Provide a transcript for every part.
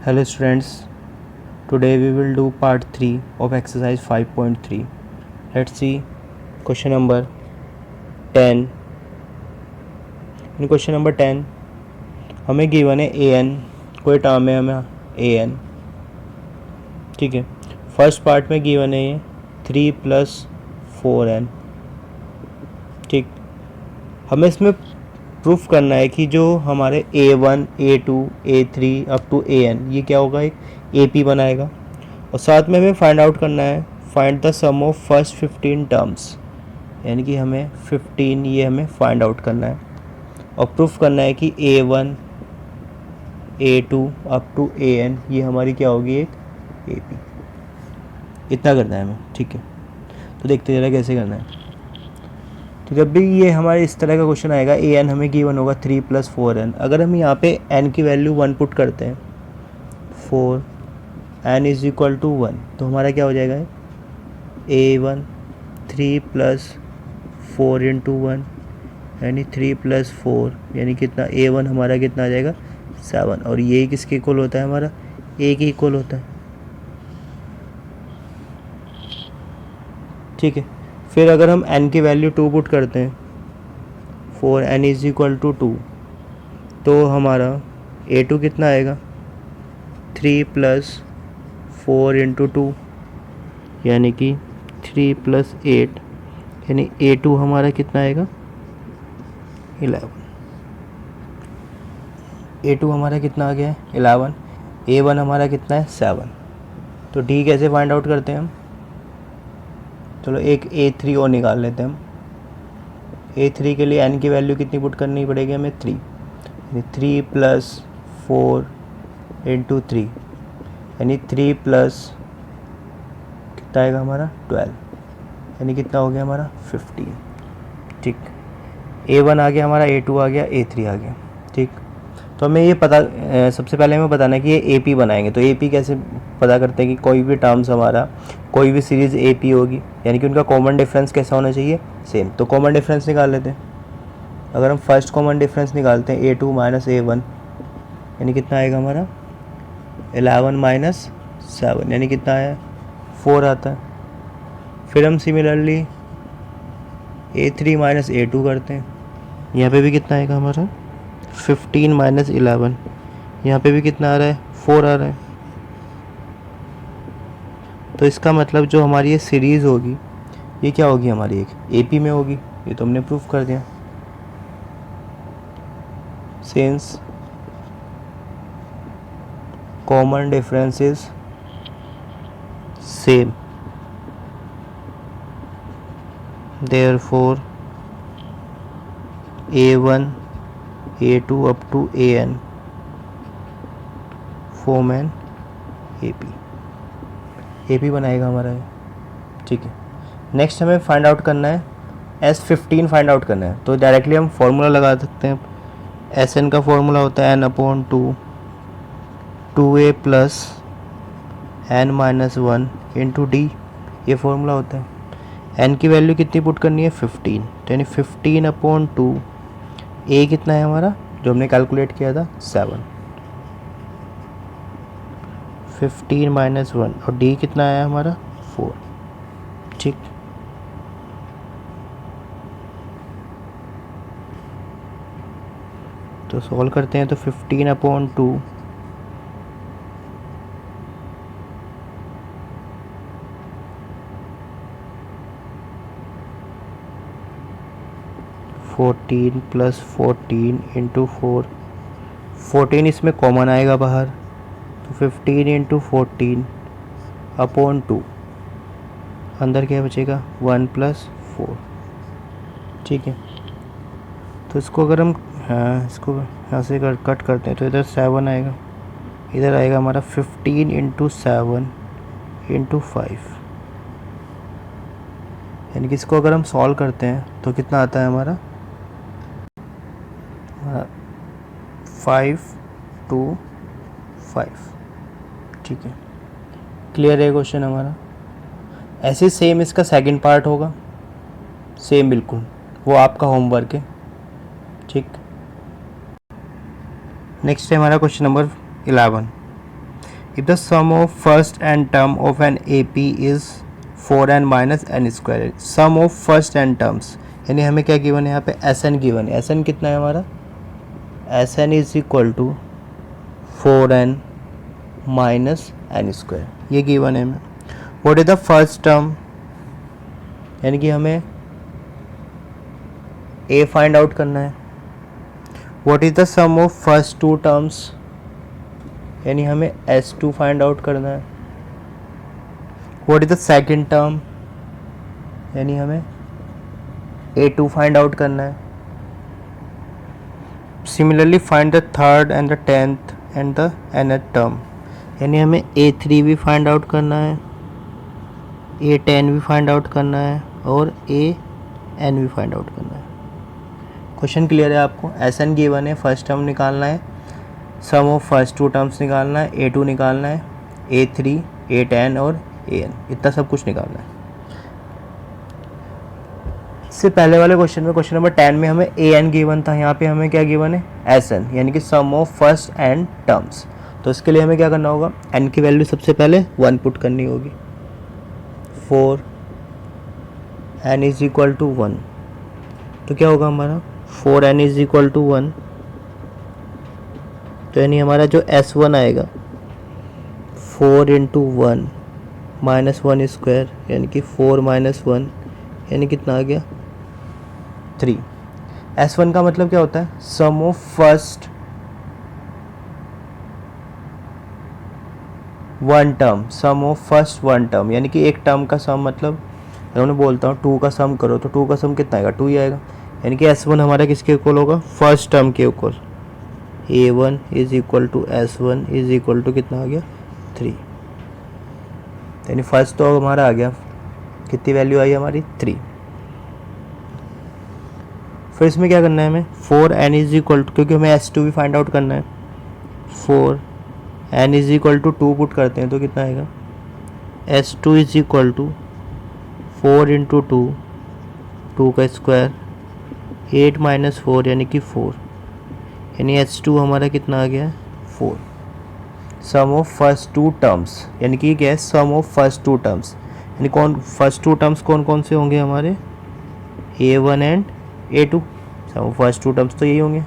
Hello students, today we will do part 3 of exercise 5.3. Let's see question number 10. In question number 10 हमें given है an, कोई term है हमें an, ठीक है। फर्स्ट पार्ट में गिवन है ये 3 + 4n, ठीक। हमें इसमें प्रूफ करना है कि जो हमारे a1, a2, a3 up to an ये क्या होगा, एक AP बनाएगा। और साथ में हमें फाइंड आउट करना है, find the sum of first 15 terms, यानी कि हमें 15 ये हमें फाइंड आउट करना है। और प्रूफ करना है कि a1, a2 up to an ये हमारी क्या होगी, एक AP। इतना करना है हमें, ठीक है। तो देखते जरा कैसे करना है। तो जब भी ये हमारे इस तरह का क्वेश्चन आएगा, an हमें गिवन होगा 3 + 4n। अगर हम यहाँ पे n की वैल्यू 1 पुट करते हैं, 4 n = 1, तो हमारा क्या हो जाएगा, a1 3 + 4 × 1 यानी 3 + 4 यानी कितना, a1 हमारा कितना आ जाएगा, 7। और ये किसके इक्वल होता है, हमारा a के इक्वल होता है, ठीक है। फिर अगर हम n की वैल्यू 2 पुट करते हैं, 4 n = 2, तो हमारा a2 कितना आएगा, 3 + 4 × 2 यानी कि 3 + 8 यानी a2 हमारा कितना आएगा, 11। a2 हमारा कितना आ गया है, 11। a1 हमारा कितना है, 7। तो d कैसे फाइंड आउट करते हैं हम, चलो एक a3 और निकाल लेते हैं हम। a3 के लिए n की वैल्यू कितनी पुट करनी पड़ेगी हमें, 3, यानी 3 + 4 × 3 यानी 3 + कितना आएगा हमारा, 12, यानी कितना हो गया हमारा, 15, ठीक। a1 आ गया हमारा, a2 आ गया, a3 आ गया, ठीक। तो हमें ये पता सबसे पहले हमें बताना है कि ये AP बनाएंगे। तो AP कैसे पता करते हैं कि कोई भी टर्म्स हमारा, कोई भी सीरीज़ AP होगी, यानी कि उनका कॉमन डिफरेंस कैसा होना चाहिए, सेम। तो कॉमन डिफरेंस निकाल लेते हैं। अगर हम फर्स्ट कॉमन डिफरेंस निकालते हैं, a2 - a1 यानी कितना आएगा हमारा, 11 - 7 यानी कितना आया, 4 आता है। फिर हम सिमिलरली a3 - a2 करते हैं, यहाँ पे भी कितना आएगा हमारा, 15 - 11 यहाँ पे भी कितना आ रहा है, 4 आ रहा है। तो इसका मतलब जो हमारी ये सीरीज़ होगी, ये क्या होगी हमारी, एक AP में होगी। ये तो हमने प्रूफ कर दिया। Since common difference is same, therefore a1, a2 up to an form an AP बनाएगा हमारा ये, ठीक है। नेक्स्ट हमें फाइंड आउट करना है, S15 फाइंड आउट करना है। तो डायरेक्टली हम फॉर्मूला लगा सकते हैं। Sn का फॉर्मूला होता है n/2 2a + n - 1 × d, ये फॉर्मूला होता है। n की वैल्यू कितनी पुट करनी है, 15, तो यानी 15/2, a कितना है हमारा जो हमने कैलकुलेट किया था, 7, 15 - 1 और d कितना आया हमारा, 4, ठीक। तो सॉल्व करते हैं, तो 15/2 14 + 14 × 4, 14 इसमें कॉमन आएगा बाहर, तो 15 × 14/2 अंदर क्या बचेगा, 1 + 4, ठीक है। तो इसको अगर हम इसको यहाँ से कट करते हैं, तो इधर 7 आएगा, इधर आएगा हमारा 15 × 7 × 5, यानी कि इसको अगर हम सॉल्व करते हैं तो कितना आता है हमारा, 5 2 5, ठीक है। क्लियर है क्वेश्चन हमारा। ऐसे सेम इसका सेकंड पार्ट होगा, सेम बिल्कुल, वो आपका होमवर्क है, ठीक। नेक्स्ट है हमारा question number 11। If the sum of first N term of N A P is 4n minus N square, sum of first N terms, यानी हमें क्या गिवन है यहाँ पे, एस एन गिवन है। एस एन कितना है हमारा, S N is equal to 4n minus N square, ये गिवन है हमें। What is the first term, यानी कि हमें ए फाइंड आउट करना है। What is the sum of first two terms, यानी हमें S2 फाइंड आउट करना है। What is the second term, यानी हमें A2 फाइंड आउट करना है। Similarly find the third and the tenth and the nth term, यानी हमें A3 भी फाइंड आउट करना है, A10 भी फाइंड आउट करना है और AN भी फाइंड आउट करना है। क्वेश्चन क्लियर है आपको। SN गिवन है, फर्स्ट टर्म निकालना है, sum of first two terms निकालना है, A2 निकालना है, A3, A10 और AN, इतना सब कुछ निकालना है। इससे पहले वाले क्वेश्चन में, क्वेश्चन नंबर 10 में हमें AN गिवन था, यहाँ पे हमें क्या गिवन है, SN, यानी कि सम ऑफ फर्स्ट एन टर्म्स। तो इसके लिए हमें क्या करना होगा, n की वैल्यू सबसे पहले 1 पुट करनी होगी, 4n इज इक्वल टू 1, तो क्या होगा हमारा 4n इज इक्वल टू 1, तो यानी हमारा जो S1 आएगा 4 इंटू 1 माइनस 1 स्क्वायर, यानी कि 4 माइनस 1, यानी कितना आ गया 3। S1 का मतलब क्या होता है, sum of first one term, sum of first one term, यानी कि एक टर्म का सम, मतलब अगर मैं बोलता हूँ 2 का सम करो तो 2 का सम कितना आएगा, 2 ही आएगा। यानी कि S1 हमारा किसके इक्वल होगा, फर्स्ट टर्म के equal. A1 is equal to S1 is equal to कितना आ गया 3, यानी फर्स्ट तो हमारा आ गया, कितनी वैल्यू आई हमारी 3। फिर इसमें क्या करना है हमें, 4n इज इक्वल टू, क्योंकि हमें S2 भी फाइंड आउट करना है, 4n is equal to 2 put करते हैं तो कितना आएगा, S2 is equal to 4 into 2, 2 का स्क्वायर, 8 माइनस 4 यानी कि 4, यानी S2 हमारा कितना आ गया है 4। सम ऑफ फर्स्ट टू टर्म्स, यानी कि क्या है, sum of first two terms, यानी कौन फर्स्ट टू टर्म्स कौन कौन से होंगे हमारे, A1 and A2। Sum of first two terms तो यही होंगे,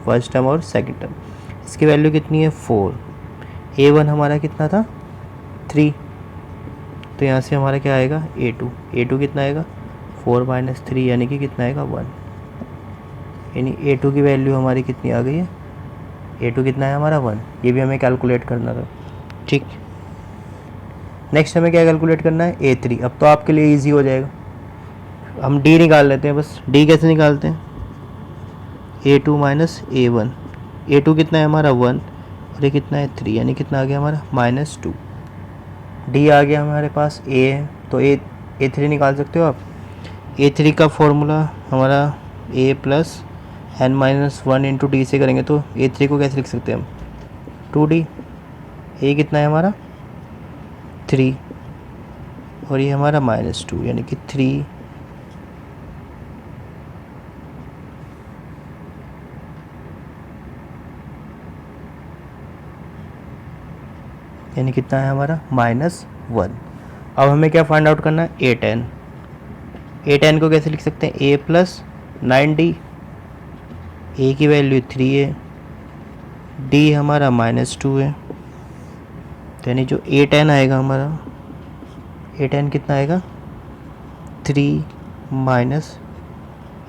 फर्स्ट टर्म और सेकंड टर्म। इसकी वैल्यू कितनी है 4, A1 हमारा कितना था 3, तो यहाँ से हमारा क्या आएगा A2, A2 कितना आएगा 4 माइनस 3, यानी कि कितना आएगा 1, यानी A2 की वैल्यू हमारी कितनी आ गई है, A2 कितना है हमारा 1, ये भी हमें कैलकुलेट करना था। ठीक, नेक्स्ट हमें क्या कैलकुलेट करना है A3। अब तो आपके लिए इजी हो जाएगा, हम D निकाल लेते हैं बस। D कैसे निकालते हैं, A2 माइनस A1, A2 कितना है हमारा 1 और ये कितना है 3, यानी कितना आ गया हमारा -2। D आ गया हमारे पास, A है तो A3 निकाल सकते हो आप। A3 का फॉर्मूला हमारा A plus n minus 1 into D से करेंगे तो A3 को कैसे लिख सकते हैं हम, 2D। A कितना है हमारा 3 और ये हमारा -2, यानी कि 3 यानी कितना है हमारा -1। अब हमें क्या फाइंड आउट करना है, A10। A10 को कैसे लिख सकते हैं, A प्लस 9D, A की वैल्यू 3 है, D हमारा -2 है, तो यानी जो A10 आएगा हमारा, A10 कितना आएगा 3 माइनस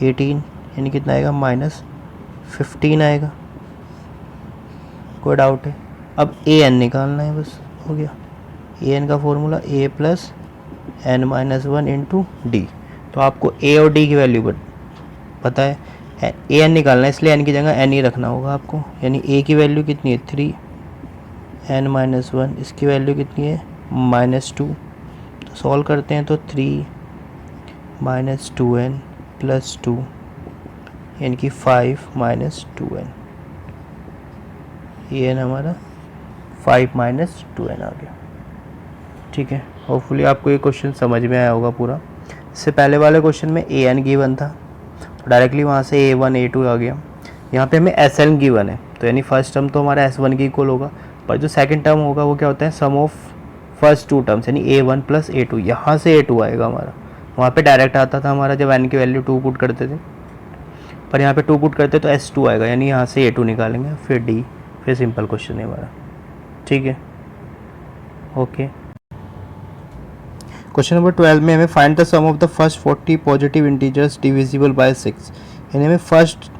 18, यानी कितना आएगा -15 आएगा। कोई डाउट है, अब AN निकालना है, बस हो गया। AN का formula A plus n minus 1 into D, तो आपको A और D की वैल्यू पता है, AN निकालना है, इसलिए n की जगह n ही रखना होगा आपको। यानी A की वैल्यू कितनी है 3, n माइनस 1, इसकी वैल्यू कितनी है -2, तो सॉल्व करते हैं तो 3 माइनस 2n प्लस 2, यानी कि 5 माइनस 2n, ये n हमारा 5 माइनस 2n आ गया। ठीक है, होपफुली आपको ये क्वेश्चन समझ में आया होगा पूरा। इससे पहले वाले क्वेश्चन में AN गिवन था, तो डायरेक्टली वहाँ से A1 A2 आ गया। यहाँ पे हमें SN गिवन है, तो यानी फर्स्ट टर्म तो हमारा S1 की इक्वल होगा, पर जो सेकंड टर्म होगा वो क्या होता है, sum of first two terms, यानी A1 प्लस A2, यहाँ से A2 आएगा हमारा। वहाँ पे डायरेक्ट आता था हमारा जब n की वैल्यू 2 पुट करते थे, पर यहाँ पे 2 पुट करते तो S2 आएगा, यानी यहाँ से A2 निकालेंगे, फिर D, फिर सिंपल क्वेश्चन है हमारा। ठीक है, ओके। क्वेश्चन नंबर 12 में हमें find the sum of the first 40 positive integers divisible by 6, यानी हमें फर्स्ट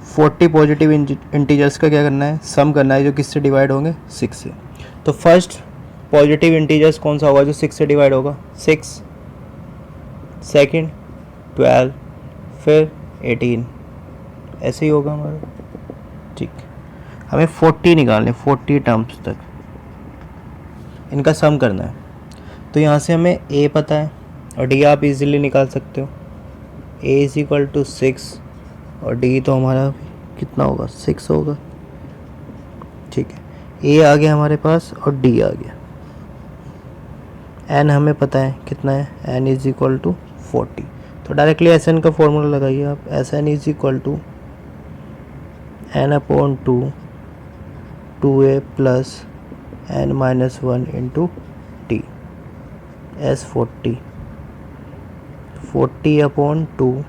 40 पॉजिटिव इंटीजर्स का क्या करना है, सम करना है, जो किससे डिवाइड होंगे, 6 से। तो फर्स्ट पॉजिटिव इंटीजर्स कौन सा होगा जो 6 से डिवाइड होगा, 6, सेकंड 12, फिर 18, ऐसे ही होगा हमारा। ठीक, हमें 40 निकालने, 40 टर्म्स तक इनका सम करना है। तो यहाँ से हमें A पता है और D आप इजीली निकाल सकते हो। A इज इक्वल टू 6 और D तो हमारा कितना होगा, 6 होगा। ठीक है, A आ गया हमारे पास और D आ गया। N हमें पता है कितना है, N इज इक्वल टू 40। तो डायरेक्टली SN का फॉर्मूला लगाइए आप, SN is equal to N/2 2A plus N-1 into T, S 40 40/2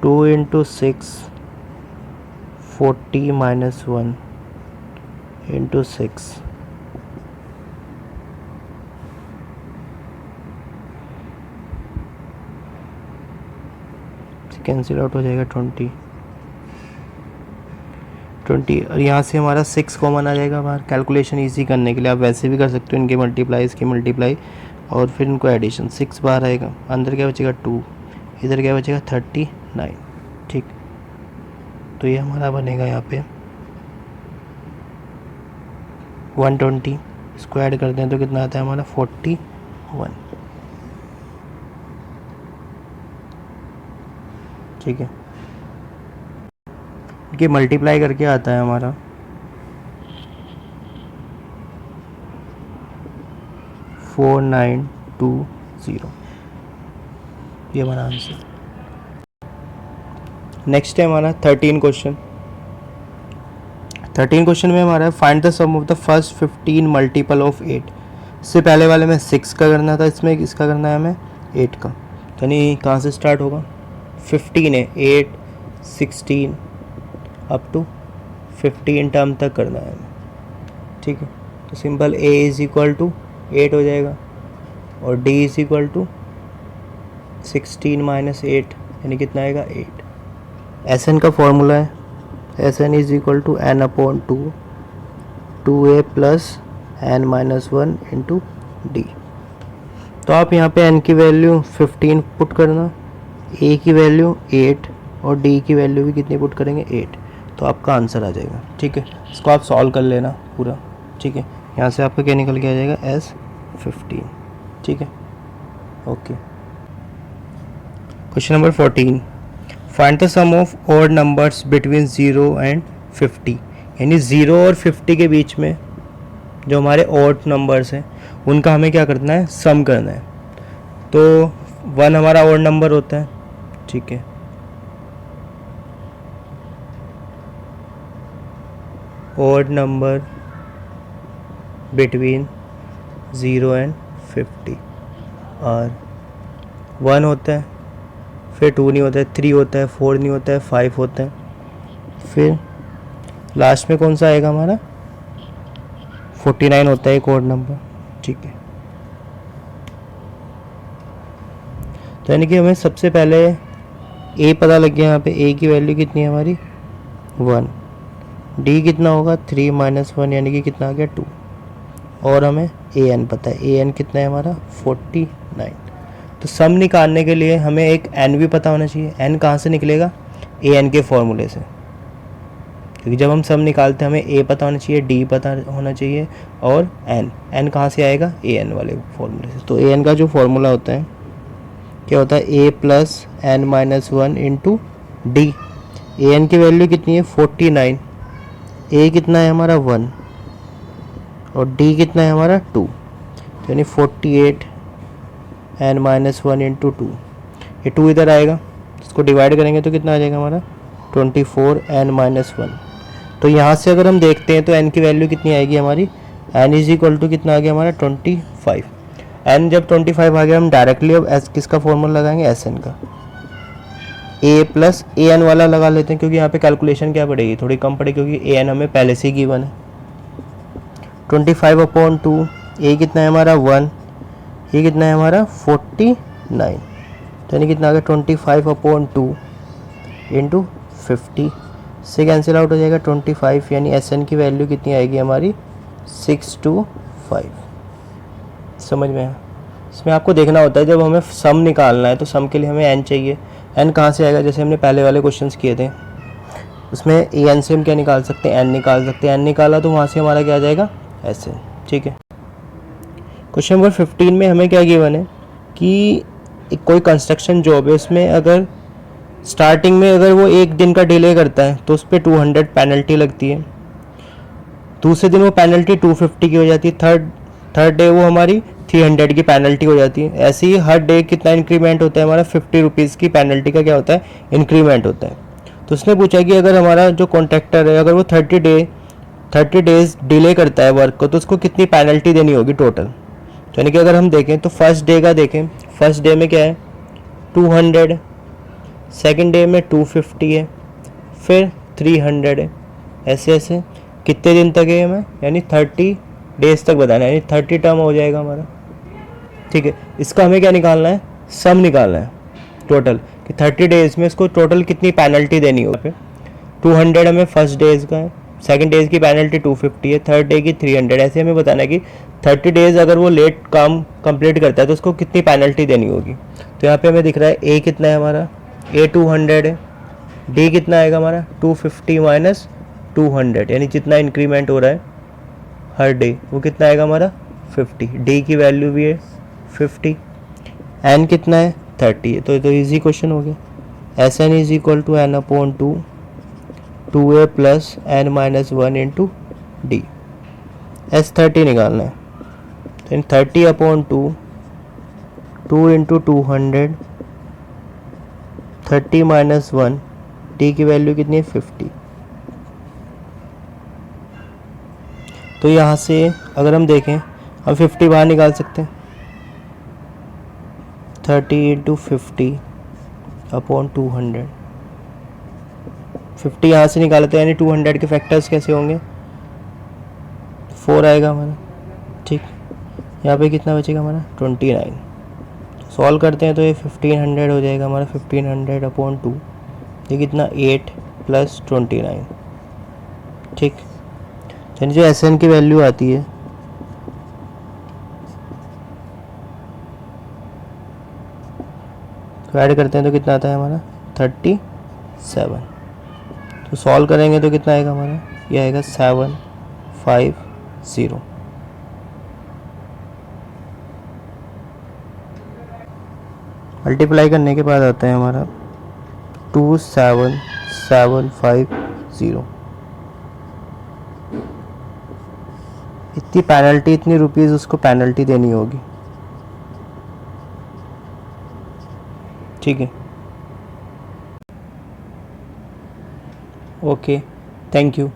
2 into 6 40 minus 1 into 6, cancel out हो जाएगा 20 और यहाँ से हमारा 6 कॉमन आ जाएगा बाहर। कैलकुलेशन इजी करने के लिए आप वैसे भी कर सकते हो, इनके मल्टीप्लाई, इसके मल्टीप्लाई और फिर इनको एडिशन, 6 बाहर आएगा, अंदर क्या बचेगा 2, इधर क्या बचेगा 39। ठीक, तो ये हमारा बनेगा यहाँ पे 120, इसको ऐड करते हैं तो कितना आता है हमारा 41। ठीक है, ये मल्टीप्लाई करके आता है हमारा 4920, ये हमारा आंसर। नेक्स्ट है हमारा 13 क्वेश्चन। 13 क्वेश्चन में हमारा find the sum of the first 15 multiple of 8। इससे पहले वाले में 6 का करना था, इसमें इसका करना है हमें 8 का। तो यानी कहाँ से स्टार्ट होगा, 15 है, 8 16 अप टू 15 टर्म तक करना है हमें। ठीक है, तो simple A is equal to 8 हो जाएगा और D is equal to 16 minus 8, यानी कितना आएगा 8। SN का फॉर्मूला है, SN is equal to N/2 2A plus N-1 into D। तो आप यहाँ पे N की वैल्यू 15 पुट करना, A की वैल्यू 8 और D की वैल्यू भी कितनी पुट करेंगे 8, तो आपका आंसर आ जाएगा। ठीक है, इसको आप सॉल्व कर लेना पूरा। ठीक है, यहाँ से आपका क्या निकल के आ जाएगा S15। ठीक है, okay. Question number 14, find the sum of odd numbers between 0 and 50, यानी 0 और 50 के बीच में जो हमारे ऑड नंबर्स हैं उनका हमें क्या करना है, सम करना है। तो 1 हमारा ऑड नंबर होता है। ठीक है, ऑड नंबर बिटवीन 0 एंड 50 और 1 होता है, फिर 2 नहीं होता है, 3 होता है, 4 नहीं होता है, 5 होता है, फिर लास्ट में कौन सा आएगा हमारा 49 होता है एक ऑड नंबर। ठीक है, तो यानी कि हमें सबसे पहले A पता लग गया, यहाँ पे A की वैल्यू कितनी है हमारी 1, D कितना होगा 3 माइनस 1, यानी कि कितना आ गया 2, और हमें AN पता है, AN कितना है हमारा 49। तो सम निकालने के लिए हमें एक N भी पता होना चाहिए। N कहाँ से निकलेगा, AN के फॉर्मूले से, क्योंकि जब हम सम निकालते हैं हमें A पता होना चाहिए, D पता होना चाहिए और N कहाँ से आएगा, AN वाले फॉर्मूले से। तो AN का जो फॉर्मूला होता है क्या होता है, A plus N-1 into D। AN की वैल्यू कितनी है 49, A कितना है हमारा 1 और D कितना है हमारा 2, यानी 48 N-1 इंटू 2। ये 2 इधर आएगा, इसको डिवाइड करेंगे तो कितना आ जाएगा हमारा 24 N-1। तो यहाँ से अगर हम देखते हैं तो n की वैल्यू कितनी आएगी हमारी, n इज इक्वल टू कितना आ गया हमारा 25। n जब 25 आ गया हम डायरेक्टली अब एस किसका फॉर्मूला लगाएंगे, एस एन का, a प्लस ए एन वाला लगा लेते हैं क्योंकि यहाँ पे कैलकुलेशन क्या पड़ेगी, थोड़ी कम पड़ेगी क्योंकि ए एन हमें पहले से ही गिवन है। 25/2, ए कितना है हमारा 1, ये कितना है हमारा 49, तो यानी कितना आ गया 25/2 इंटू 50 से कैंसिल आउट हो जाएगा 25, यानी एस एन की वैल्यू कितनी आएगी हमारी 625। समझ में आया। इसमें आपको देखना होता है जब हमें सम निकालना है तो सम के लिए हमें एन चाहिए। एन कहाँ से आएगा, जैसे हमने पहले वाले क्वेश्चंस किए थे उसमें ए एन से हम क्या निकाल सकते हैं, एन निकाल सकते हैं। एन निकाला तो वहाँ से हमारा क्या आ जाएगा, एस एन। ठीक है। क्वेश्चन नंबर 15 में हमें क्या गिवन है कि कोई कंस्ट्रक्शन जॉब है, उसमें अगर स्टार्टिंग में अगर वो एक दिन का डिले करता है तो उस पर 200 पेनल्टी लगती है, दूसरे दिन वो पेनल्टी 250 की हो जाती है, थर्ड डे वो हमारी 300 की पेनल्टी हो जाती है। ऐसे ही हर डे कितना इंक्रीमेंट होता है हमारा, 50 रुपीज़ की पेनल्टी का क्या होता है, इंक्रीमेंट होता है। तो उसने पूछा कि अगर हमारा जो कॉन्ट्रैक्टर है अगर वो 30 डेज डिले करता है वर्क को तो उसको कितनी पेनल्टी देनी होगी टोटल। तो यानी कि अगर हम देखें तो फर्स्ट डे का देखें, फर्स्ट डे में क्या है 200, सेकेंड डे में 250 है, फिर 300 है, ऐसे ऐसे कितने दिन तक है हमें, यानी 30 डेज तक बताना है, यानी 30 टर्म हो जाएगा हमारा। ठीक है। इसका हमें क्या निकालना है, सम निकालना है टोटल कि 30 डेज में इसको टोटल कितनी पेनल्टी देनी होगी। 200 हमें फर्स्ट डेज का है, सेकंड डेज की पेनल्टी 250 है, थर्ड डे की 300। ऐसे हमें बताना है कि 30 डेज अगर वो लेट काम कंप्लीट करता है तो उसको कितनी पेनल्टी देनी होगी। तो यहाँ पे हमें दिख रहा है ए कितना है हमारा, ए 200 है, डी कितना आएगा हमारा 250 माइनस 200, यानी जितना इंक्रीमेंट हो रहा है हर डे वो कितना आएगा हमारा 50। डी की वैल्यू भी है 50, एन कितना है 30 है। तो इजी क्वेश्चन हो गया। S N is equal to N upon 2a plus N minus 1 into D. S 30 निकालना है तो इन 30/2 2 इंटू 200, 30 माइनस 1, डी की वैल्यू कितनी है 50। तो यहाँ से अगर हम देखें हम 50 बाहर निकाल सकते हैं, 30 इंटू 50/200, 50 यहाँ से निकालते हैं, यानी 200 के फैक्टर्स कैसे होंगे, 4 आएगा हमारा। ठीक, यहाँ पे कितना बचेगा हमारा 29। सॉल्व करते हैं तो ये 1500 हो जाएगा हमारा, 1500/2, ये कितना 8 प्लस 29। ठीक, यानी जो एस एन की वैल्यू आती है तो ऐड करते हैं तो कितना आता है हमारा 37। तो सॉल्व करेंगे तो कितना आएगा हमारा, ये आएगा 750। मल्टीप्लाई करने के बाद आता है हमारा 27750। इतनी पेनल्टी, इतनी रुपीस उसको पेनल्टी देनी होगी। ठीक है, ओके, थैंक यू।